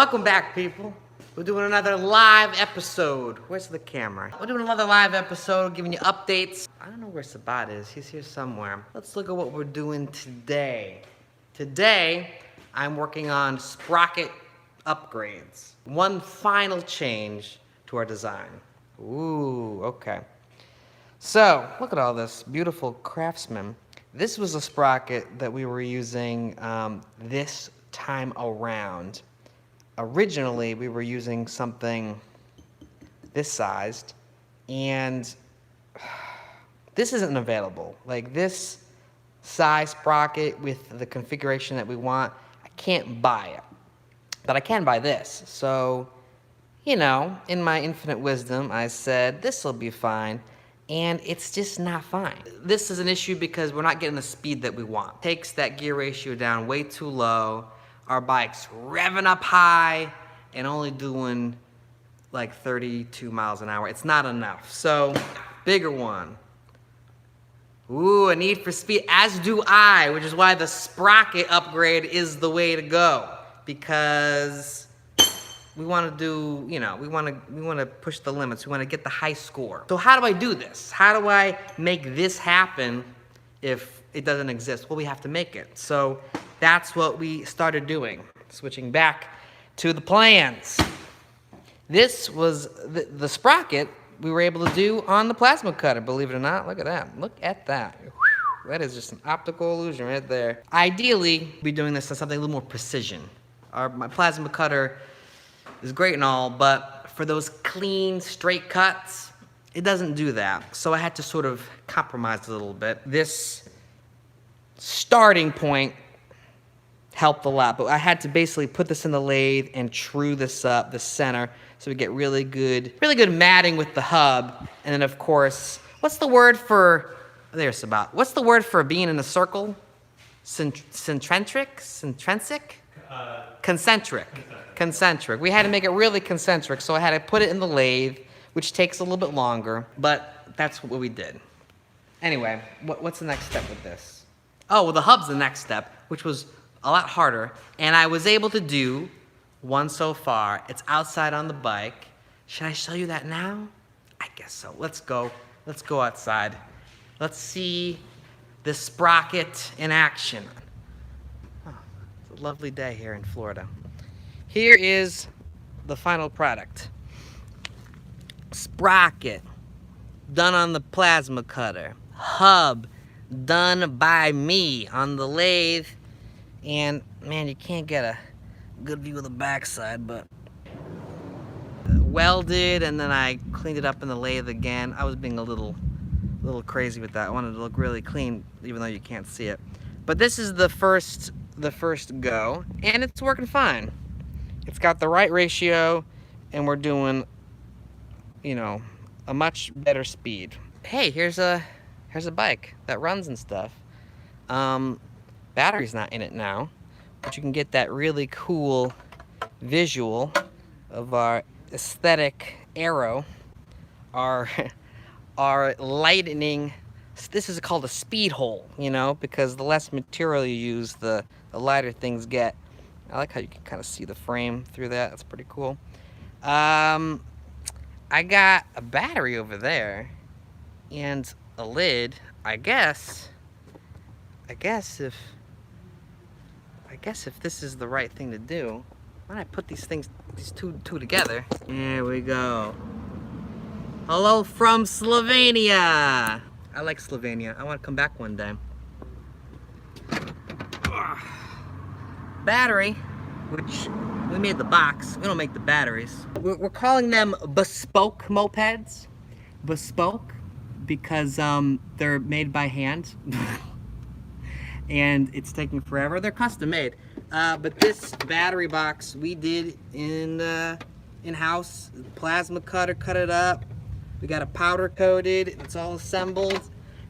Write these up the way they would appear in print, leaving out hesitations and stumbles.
Welcome back, people. We're doing another live episode. Where's the camera? We're doing another live episode, giving you updates. I don't know where Sabat is. He's here somewhere. Let's look at what we're doing today. Today, I'm working on Sprocket upgrades. One final change to our design. Ooh, okay. So, look at all this beautiful Craftsman. This was a sprocket that we were using this time around. Originally, we were using something this sized, and this isn't available. Like this size sprocket with the configuration that we want, I can't buy it. But I can buy this. So, you know, in my infinite wisdom, I said, this will be fine. And it's just not fine. This is an issue because we're not getting the speed that we want. Takes that gear ratio down way too low. Our bike's revving up high and only doing like 32 miles an hour. It's not enough. So, bigger one. Ooh, a need for speed, as do I, which is why the Sprocket upgrade is the way to go. Because we want to do, you know, we want to push the limits. We want to get the high score. So how do I do this? How do I make this happen if it doesn't exist? Well, we have to make it. So that's what we started doing. Switching back to the plans. This was the Sprocket we were able to do on the plasma cutter, believe it or not. Look at that. Look at that. That is just an optical illusion right there. Ideally, we'd be doing this on something a little more precision. My plasma cutter is great and all, but for those clean, straight cuts, it doesn't do that. So I had to sort of compromise a little bit. This starting point helped a lot, but I had to basically put this in the lathe and true this up, the center, so we get really good matting with the hub. And then of course, what's the word for, there's Sabat. What's the word for being in a circle? Centric? Concentric. We had to make it really concentric, so I had to put it in the lathe, which takes a little bit longer, but that's what we did. Anyway, what's the next step with this? Oh, well, the hub's the next step, which was a lot harder, and I was able to do one so far. It's outside on the bike. Should I show you that now? I guess so. Let's go outside. Let's see the Sprocket in action. Oh, it's a lovely day here in Florida. Here is the final product. Sprocket, done on the plasma cutter. Hub, done by me on the lathe. And man, you can't get a good view of the backside, but welded, and then I cleaned it up in the lathe again. I was being a little crazy with that. I wanted it to look really clean, even though you can't see it. But this is the first go, and it's working fine. It's got the right ratio, and we're doing, you know, a much better speed. Hey, here's a bike that runs and stuff. Battery's not in it now, but you can get that really cool visual of our aesthetic arrow, our lightning. This is called a speed hole, you know, because the less material you use, the lighter things get. I like how you can kind of see the frame through that. That's pretty cool. I got a battery over there and a lid. I guess if this is the right thing to do, why don't I put these two together? There we go. Hello from Slovenia. I like Slovenia. I want to come back one day. Battery, which we made the box. We don't make the batteries. We're calling them bespoke mopeds. Bespoke because they're made by hand. And it's taking forever. They're custom made. But this battery box we did in-house. Plasma cutter, cut it up. We got it powder coated. It's all assembled.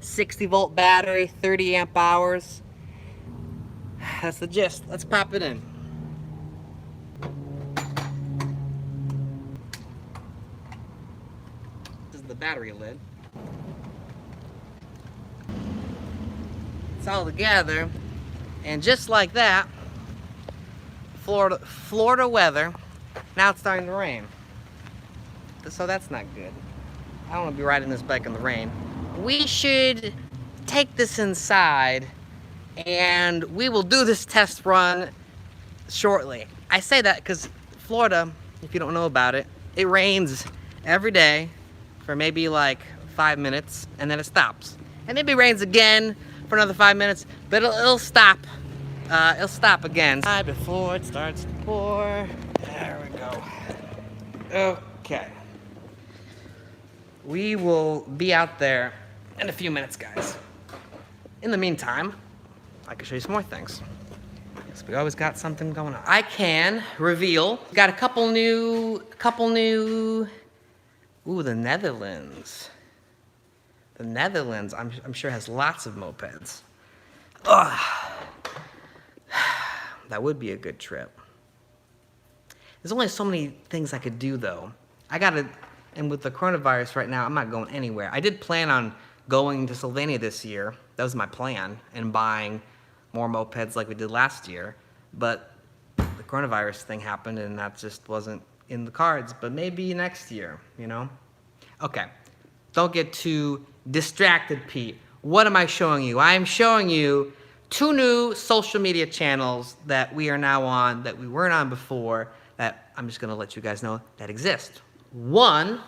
60-volt battery, 30 amp hours. That's the gist. Let's pop it in. This is the battery lid. It's all together, and just like that, Florida weather Now it's starting to rain. So that's not good. I don't want to be riding this bike in the rain. We should take this inside and we will do this test run shortly. I say that because Florida, if you don't know about it, it rains every day for maybe like 5 minutes and then it stops. And maybe it rains again for another 5 minutes, but it'll stop. It'll stop again. Before it starts to pour. There we go. Okay. We will be out there in a few minutes, guys. In the meantime, I can show you some more things. Because we always got something going on. I can reveal, got a couple new, ooh, the Netherlands. The Netherlands, I'm sure has lots of mopeds. Ugh. That would be a good trip. There's only so many things I could do though. And with the coronavirus right now, I'm not going anywhere. I did plan on going to Slovenia this year. That was my plan, and buying more mopeds like we did last year. But the coronavirus thing happened and that just wasn't in the cards. But maybe next year, you know? Okay, don't get too distracted, Pete. What am I showing you? I am showing you 2 new social media channels that we are now on, that we weren't on before, that I'm just gonna let you guys know that exist. One,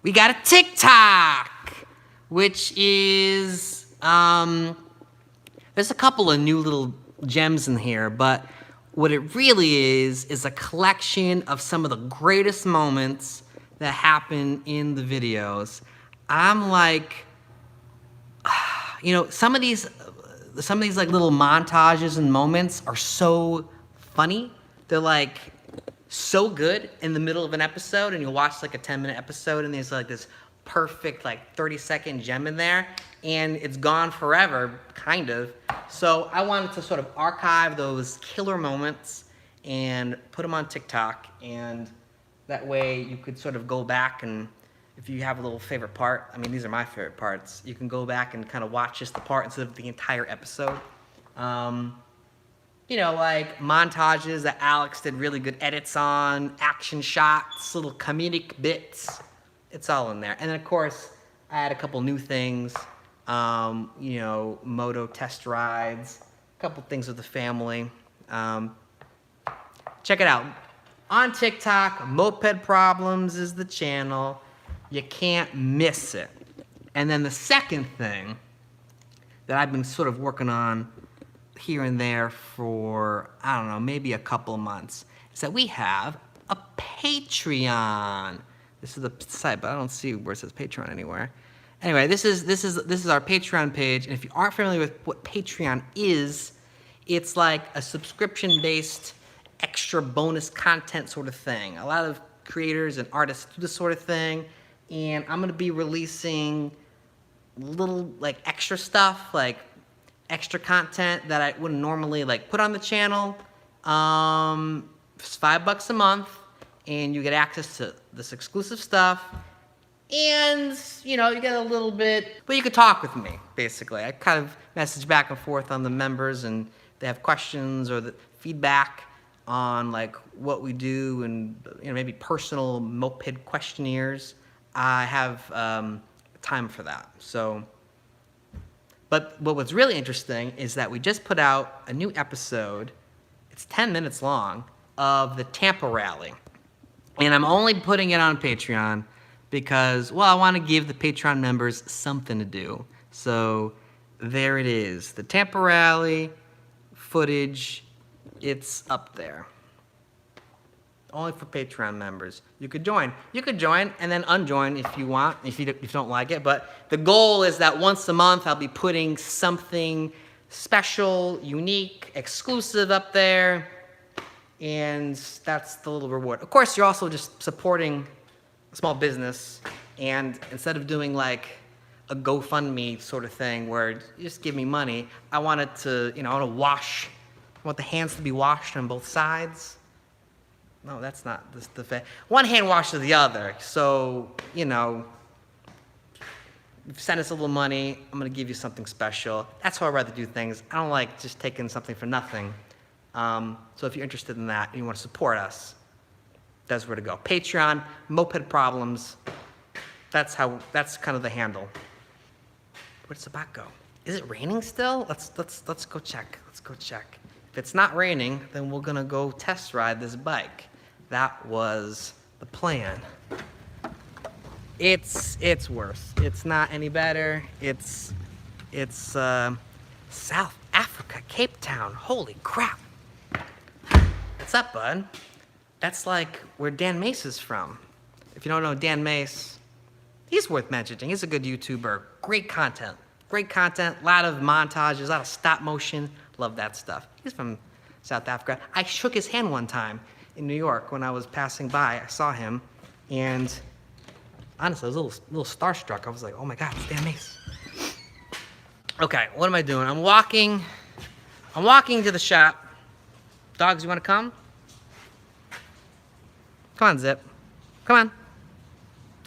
we got a TicTok, which is, there's a couple of new little gems in here, but what it really is a collection of some of the greatest moments that happen in the videos. I'm like, you know, some of these like little montages and moments are so funny. They're like so good in the middle of an episode, and you'll watch like a 10-minute episode and there's like this perfect like 30-second gem in there and it's gone forever, kind of. So I wanted to sort of archive those killer moments and put them on TikTok, and that way you could sort of go back, and if you have a little favorite part, I mean, these are my favorite parts, you can go back and kind of watch just the part instead of the entire episode. You know, like montages that Alex did really good edits on, action shots, little comedic bits. It's all in there. And then, of course, I had a couple new things. You know, moto test rides, a couple things with the family. Check it out. On TikTok, Moped Problems is the channel. You can't miss it. And then the second thing that I've been sort of working on here and there for, I don't know, maybe a couple of months, is that we have a Patreon. This is the site, but I don't see where it says Patreon anywhere. Anyway, this is our Patreon page, and if you aren't familiar with what Patreon is, it's like a subscription-based extra bonus content sort of thing. A lot of creators and artists do this sort of thing, and I'm gonna be releasing little like extra stuff, like extra content that I wouldn't normally like put on the channel. It's $5 a month, and you get access to this exclusive stuff, and you know, you get a little bit, but you could talk with me basically. I kind of message back and forth on the members, and they have questions or the feedback on like what we do, and you know, maybe personal moped questionnaires. I have time for that. So, but what's really interesting is that we just put out a new episode. It's 10 minutes long, of the Tampa Rally. And I'm only putting it on Patreon because, well, I want to give the Patreon members something to do. So there it is. The Tampa Rally footage, it's up there. Only for Patreon members. You could join. You could join and then unjoin if you want, if you don't like it. But the goal is that once a month I'll be putting something special, unique, exclusive up there. And that's the little reward. Of course, you're also just supporting a small business. And instead of doing like a GoFundMe sort of thing where you just give me money, I want it to, you know, I want the hands to be washed on both sides. No, that's not the one hand washes the other. So, you know, send us a little money, I'm gonna give you something special. That's how I'd rather do things. I don't like just taking something for nothing. So if you're interested in that and you want to support us, That's where to go. Patreon, Moped Problems. That's kind of the handle. Where'd Sabat go? Is it raining still? Let's go check. Let's go check. If it's not raining, then we're gonna go test ride this bike. That was the plan. It's worse. It's not any better. It's South Africa, Cape Town. Holy crap. What's up, bud? That's like where Dan Mace is from. If you don't know Dan Mace, he's worth mentioning. He's a good YouTuber. Great content. Great content. A lot of montages, a lot of stop motion. Love that stuff. He's from South Africa. I shook his hand one time in New York when I was passing by. I saw him, and honestly, I was a little starstruck. I was like, oh my God, it's Dan Mace. Okay, what am I doing? I'm walking to the shop. Dogs, you wanna come? Come on, Zip. Come on.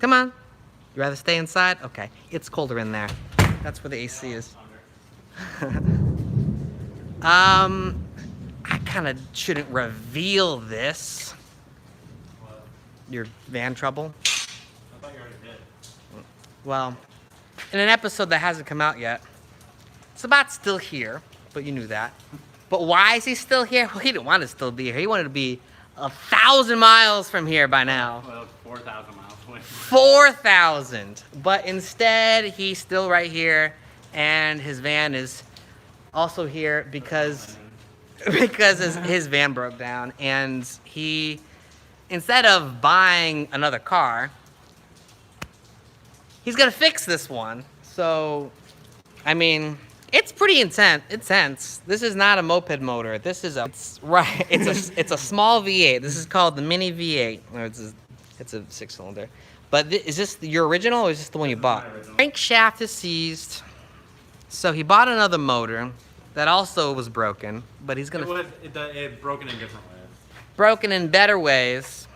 Come on. You rather stay inside? Okay, it's colder in there. That's where the AC is. I kinda shouldn't reveal this. What? Your van trouble. I thought you already did. Well, in an episode that hasn't come out yet, Sabat's still here, but you knew that. But why is he still here? Well, he didn't want to still be here. He wanted to be 1,000 miles from here by now. Well, 4,000 miles away. 4,000. But instead, he's still right here, and his van is also here because his van broke down, and he, instead of buying another car, he's gonna fix this one. So, I mean, it's pretty intense. This is not a moped motor. This is it's a small V8. This is called the mini V8. Or it's a 6-cylinder. But is this your original or is this the one you bought? Crankshaft is seized. So he bought another motor that also was broken, but he's gonna it broken in different ways. Broken in better ways.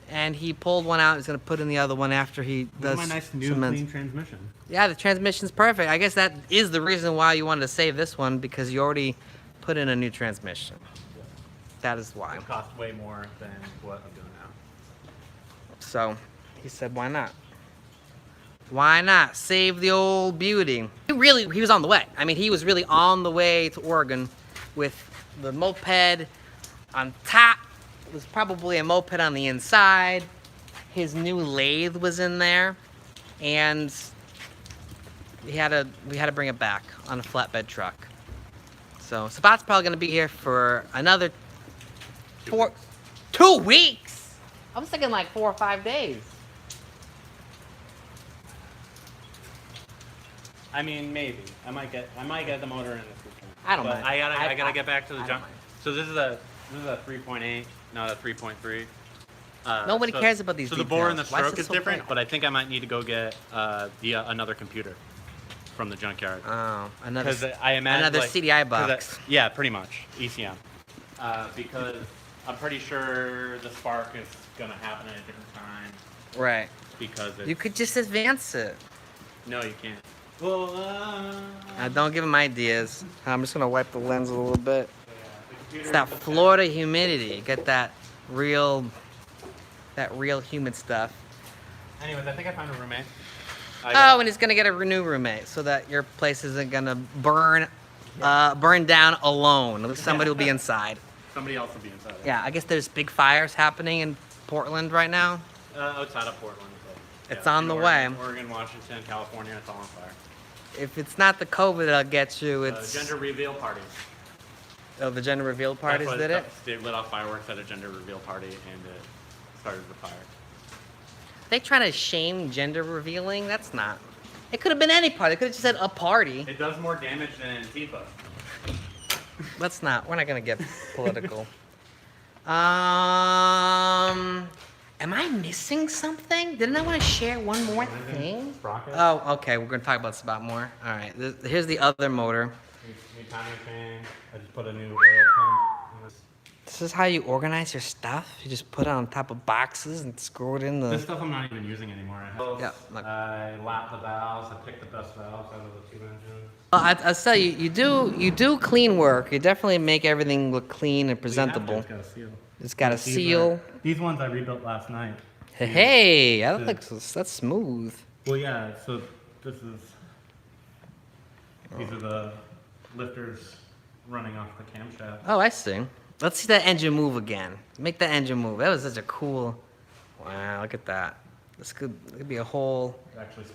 And he pulled one out. He's gonna put in the other one after he does my nice new clean transmission. Yeah, the transmission's perfect. I guess that is the reason why you wanted to save this one, because you already put in a new transmission. Yeah. That is why. It costs way more than what I'm doing now. So he said, why not? Why not save the old beauty? He was on the way. I mean, he was really on the way to Oregon with the moped on top. It was probably a moped on the inside. His new lathe was in there, and we had to bring it back on a flatbed truck. So Sabat's probably gonna be here for another 2 weeks. I was thinking like 4 or 5 days. I mean, maybe. I might get the motor in this weekend. I don't but mind. I gotta get back to the I junk. don't mind. So this is a 3.8, not a 3.3. Nobody cares about these So the bore and the details. Why is stroke it is so different, bright? but I think I might need to go get another computer from the junkyard. Oh, another Because I imagine another like, CDI 'cause box. yeah, pretty much ECM. Because I'm pretty sure the spark is gonna happen at a different time. Right. Because it's, You could just advance it. no, you can't. Well, Don't give him ideas. I'm just gonna wipe the lens a little bit. the computer It's that is- Florida humidity. Get that real humid stuff. Anyways, I think I found a roommate. Oh, and he's gonna get a new roommate so that your place isn't gonna burn down alone. At least somebody will be inside. Somebody else will be inside. Yeah, I guess there's big fires happening in Portland right now. Outside of Portland. But, It's on in the Oregon, way. Oregon, Washington, California, it's all on fire. If it's not the COVID that'll get you, it's Gender reveal party. oh, the gender reveal parties That's did what it. They lit off fireworks at a gender reveal party and it started the fire. They trying to shame gender revealing? That's not. It could have been any party. It could have just said a party. It does more damage than Antifa. Let's not. We're not gonna get political. Am I missing something? Didn't I want to share one more thing? Sprocket. Oh, okay. We're gonna talk about Spot more. All right. Here's the other motor. New timing chain. I just put a new oil pump in this. This is how you organize your stuff. You just put it on top of boxes and screw it in This the. stuff I'm not even using anymore. Yeah, look. I lap the valves. I pick the best valves out of the 2 engines. I'll tell you, you do clean work. You definitely make everything look clean and presentable. It's got a seal. It's got a These seal. These ones I rebuilt last night. Hey, that looks, that's smooth. Well, yeah, so these are the lifters running off the camshaft. Oh, I see. Let's see that engine move again. Make that engine move. That was such a cool. Wow, look at that. This could be a whole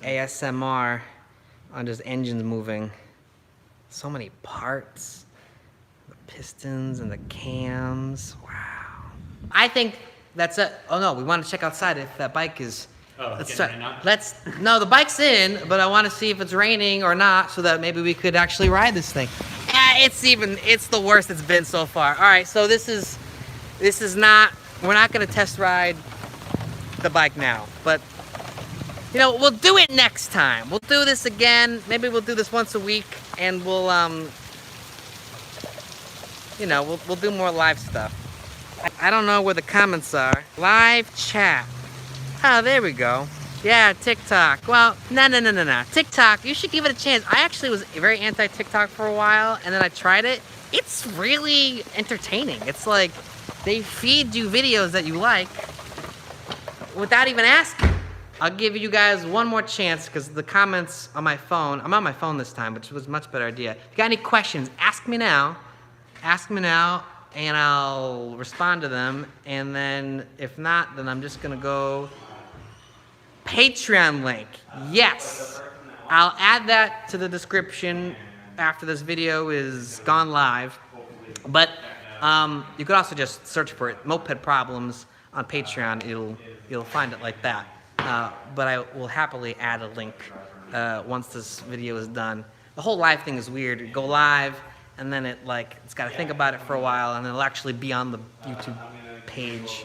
ASMR on just engines moving. So many parts. The pistons and the cams. Wow. I think that's it. Oh no, we want to check outside if that bike is. Oh, let's it's try. getting rained out? Let's. No, the bike's in, but I want to see if it's raining or not, so that maybe we could actually ride this thing. It's the worst it's been so far. All right, so this is not. We're not gonna test ride the bike now, but you know we'll do it next time. We'll do this again. Maybe we'll do this once a week, and we'll you know we'll do more live stuff. I don't know where the comments are. Live chat. Oh, there we go. Yeah, TikTok. Well, no. TikTok, you should give it a chance. I actually was very anti-TikTok for a while, and then I tried it. It's really entertaining. It's like they feed you videos that you like without even asking. I'll give you guys one more chance because the comments on my phone, I'm on my phone this time, which was a much better idea. If you got any questions, ask me now. Ask me now, and I'll respond to them. And then if not, then I'm just gonna go Patreon link. Yes, I'll add that to the description after this video is gone live. But you could also just search for it, Moped Problems on Patreon. You'll find it like that. But I will happily add a link once this video is done. The whole live thing is weird. You go live, and then it's got to think about it for a while, and it'll actually be on the YouTube page.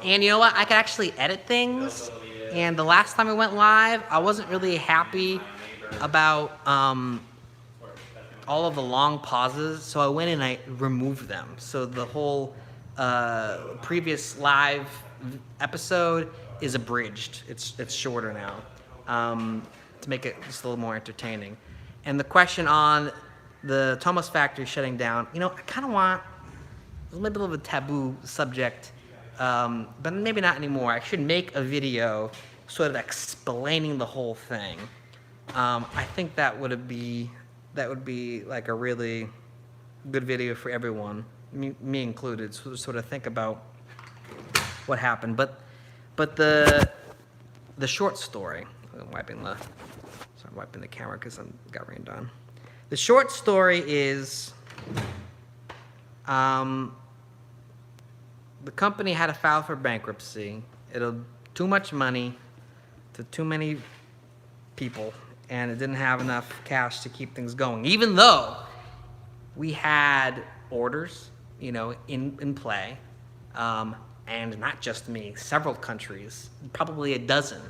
And you know what? I could actually edit things. And the last time I went live, I wasn't really happy about all of the long pauses. So I went and I removed them. So the whole previous live episode is abridged. It's shorter now to make it just a little more entertaining. And the question on the Tomos factory shutting down, you know, I kind of want, it's a little bit of a taboo subject, but maybe not anymore. I should make a video sort of explaining the whole thing. I think that would be like a really good video for everyone, me included, so to sort of think about what happened. But the short story, I'm wiping the camera because I got rained on. The short story is the company had to file for bankruptcy. It'll too much money to too many people, and it didn't have enough cash to keep things going. Even though we had orders, you know, in play, and not just me, several countries, probably a dozen,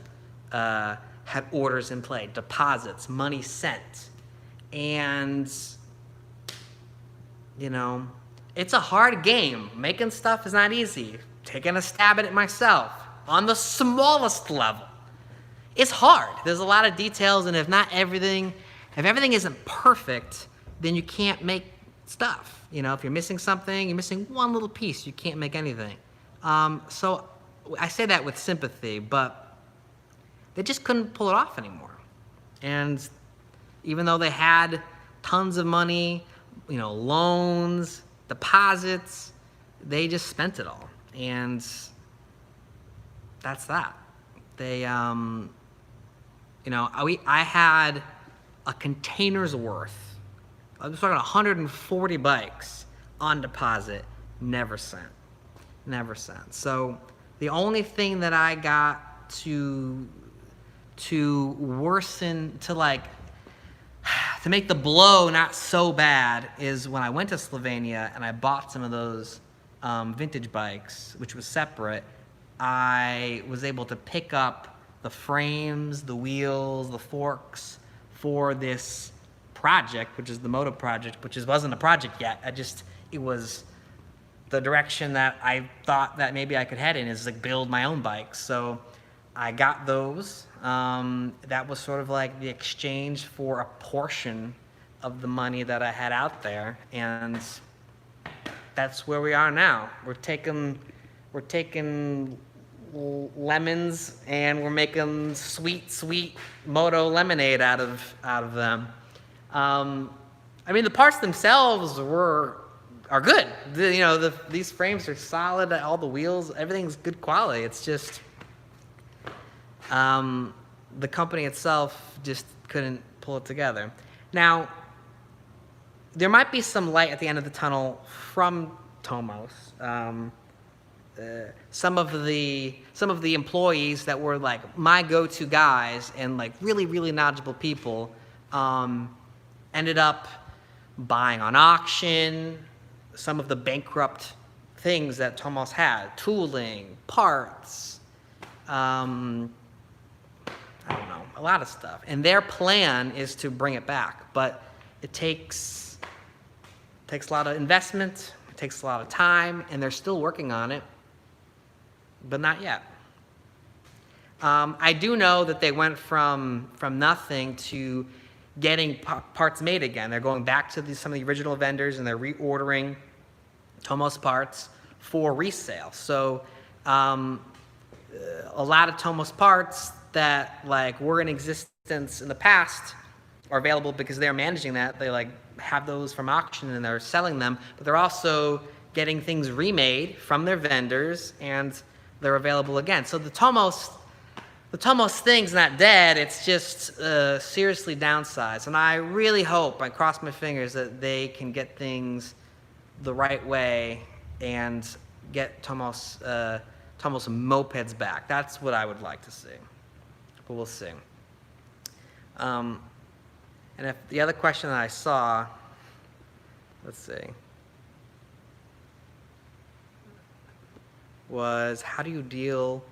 had orders in play, deposits, money sent, and you know, it's a hard game. Making stuff is not easy. Taking a stab at it myself, on the smallest level, it's hard. There's a lot of details, and if everything isn't perfect, then you can't make stuff. You know, if you're missing something, you're missing one little piece, you can't make anything. So I say that with sympathy, but they just couldn't pull it off anymore. And even though they had tons of money, you know, loans, deposits, they just spent it all. And that's that. They, you know, I had a container's worth. I was talking 140 bikes on deposit, never sent. Never sent. So the only thing that I got to worsen, to make the blow not so bad is when I went to Slovenia and I bought some of those vintage bikes, which was separate. I was able to pick up the frames, the wheels, the forks for this project, which is the Moto project, which wasn't a project yet. It was the direction that I thought that maybe I could head in, is like build my own bikes. So I got those. That was sort of like the exchange for a portion of the money that I had out there. And that's where we are now. We're taking lemons and we're making sweet Moto lemonade out of them. I mean, the parts themselves are good. These frames are solid. All the wheels, everything's good quality. It's just the company itself just couldn't pull it together. Now, there might be some light at the end of the tunnel from Tomos. Some of the employees that were like my go-to guys and like really knowledgeable people ended up buying on auction some of the bankrupt things that Tomos had: tooling, parts, I don't know, a lot of stuff. And their plan is to bring it back, but it takes a lot of investment, it takes a lot of time, and they're still working on it, but not yet. I do know that they went from nothing to getting parts made again. They're going back to some of the original vendors and they're reordering Tomos parts for resale. So a lot of Tomos parts that like were in existence in the past are available because they're managing that. They like have those from auction and they're selling them, but they're also getting things remade from their vendors and they're available again. So the Tomos thing's not dead, it's just seriously downsized. And I really hope, I cross my fingers, that they can get things the right way and get Tomos mopeds back. That's what I would like to see, but we'll see. And if the other question that I saw, let's see, was how do you deal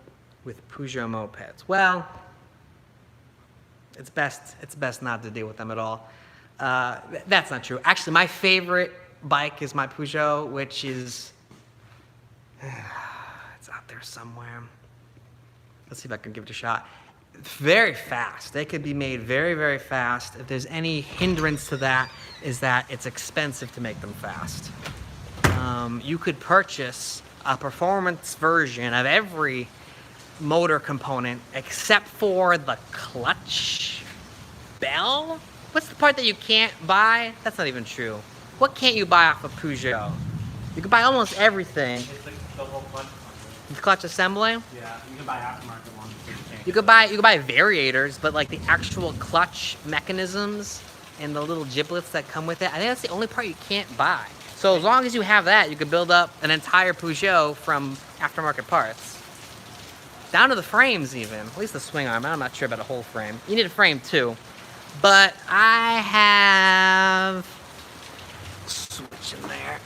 with Peugeot mopeds? Well, it's best not to deal with them at all. That's not true. Actually, my favorite bike is my Peugeot, which is it's out there somewhere. Let's see if I can give it a shot. Very fast. They could be made very fast. If there's any hindrance to that, is that it's expensive to make them fast. You could purchase a performance version of every motor component except for the clutch bell. What's the part that you can't buy? That's not even true. What can't you buy off of Peugeot? You can buy almost everything. It's like the whole clutch. The clutch assembly? Yeah, you can buy aftermarket ones. You could buy variators, but like the actual clutch mechanisms and the little giblets that come with it, I think that's the only part you can't buy. So as long as you have that, you could build up an entire Peugeot from aftermarket parts. Down to the frames even, at least the swing arm. I'm not sure about a whole frame. You need a frame too. But I have switch in there.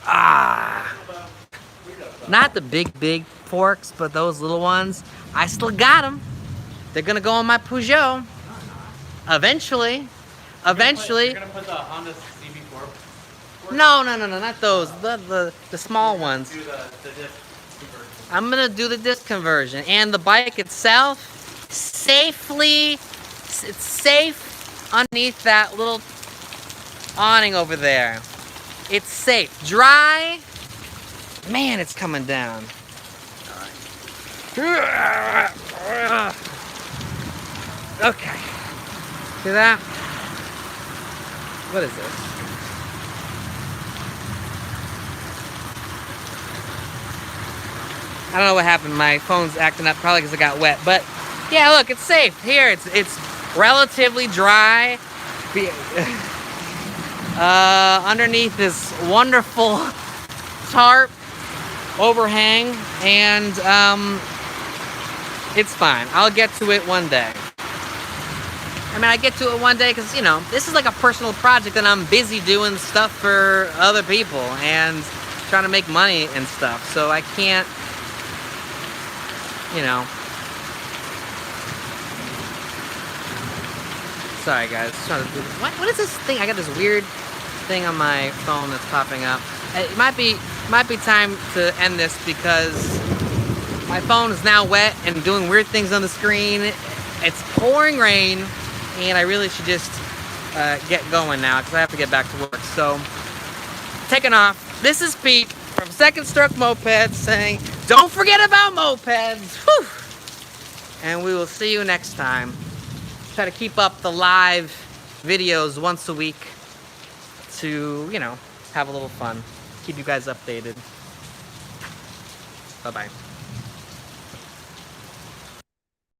Not the big forks, but those little ones. I still got them. They're gonna go on my Peugeot. Eventually. You're gonna put the Honda CB4? No, not those. The small ones. Do the disc conversion. I'm gonna do the disc conversion, and the bike itself it's safe underneath that little awning over there. It's safe. Dry, man, it's coming down. Okay. See that? What is this? I don't know what happened. My phone's acting up, probably because it got wet. But yeah, look, it's safe. Here, it's relatively dry. Underneath this wonderful tarp overhang, and it's fine. I'll get to it one day. I mean, I get to it one day because, you know, this is like a personal project and I'm busy doing stuff for other people and trying to make money and stuff. So I can't, you know. Sorry, guys. Trying to do this. What is this thing? I got this weird thing on my phone that's popping up. It might be time to end this because my phone is now wet and doing weird things on the screen. It's pouring rain, and I really should just get going now because I have to get back to work. So, taking off. This is Pete. from Second Stroke Mopeds saying, don't forget about mopeds. Whew. And we will see you next time. Try to keep up the live videos once a week to, you know, have a little fun. Keep you guys updated. Bye-bye.